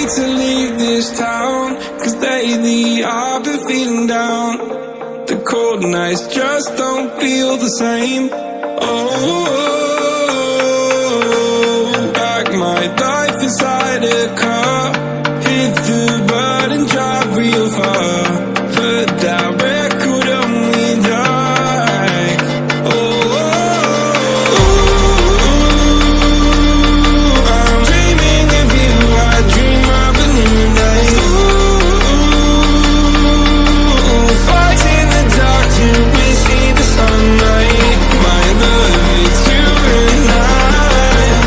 wait to leave this town, 'cause lately I've been feeling down. The cold nights just don't feel the same. Oh, like my life inside a car, hit the button, drive real far, put that record on me like, oh, I'm dreaming of you, I dream of a new day. Fight in the dark till we see the sunlight. My love, it's you and I.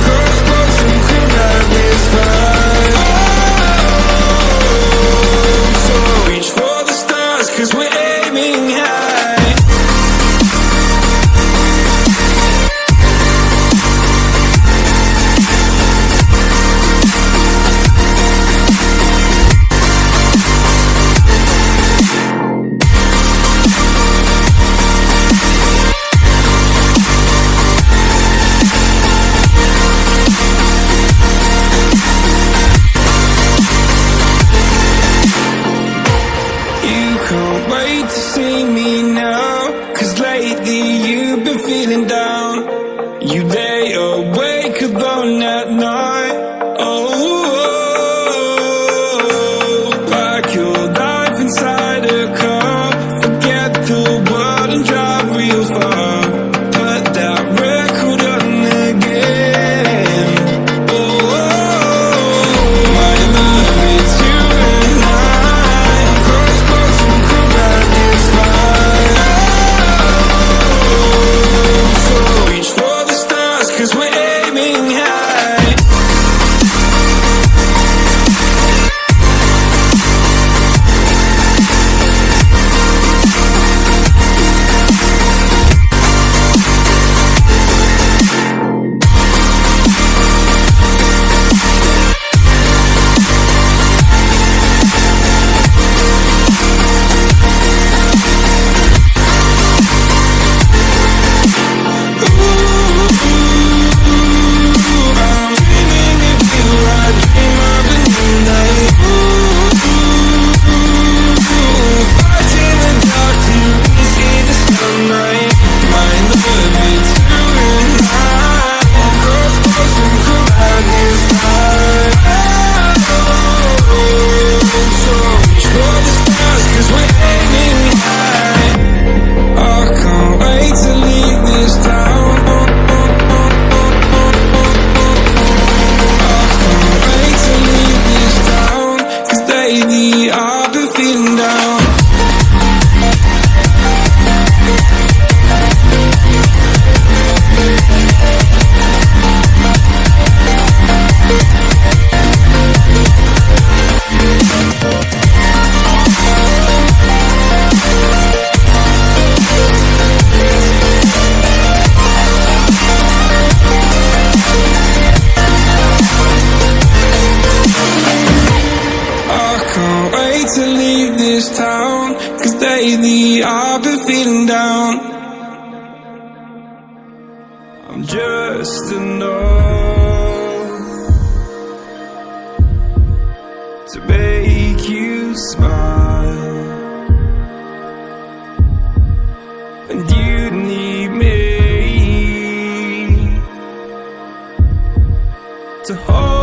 Cross close and could have this fight. So reach for the stars, 'cause we're aiming high. You can't wait to see me now, 'cause lately you've been feeling down. You lay awake alone at night. Oh, like your life inside a car. Forget the world and drive real far. Put that record on again. Oh, my love, it's you and I. Cross close and could have this fight. So reach for the stars, 'cause we're aiming high. I'm dreaming of you, I dream of a new night. Fight in the dark till we see the sunlight. My love, it's you and I. Cross close and could have this fight. So reach for the stars, 'cause we're aiming high. I can't wait to leave this town. I can't wait to leave this town, 'cause lately I've been feeling down. I can't wait to leave this town, 'cause lately I've been feeling down. I'm just enough to make you smile, and you need me to hold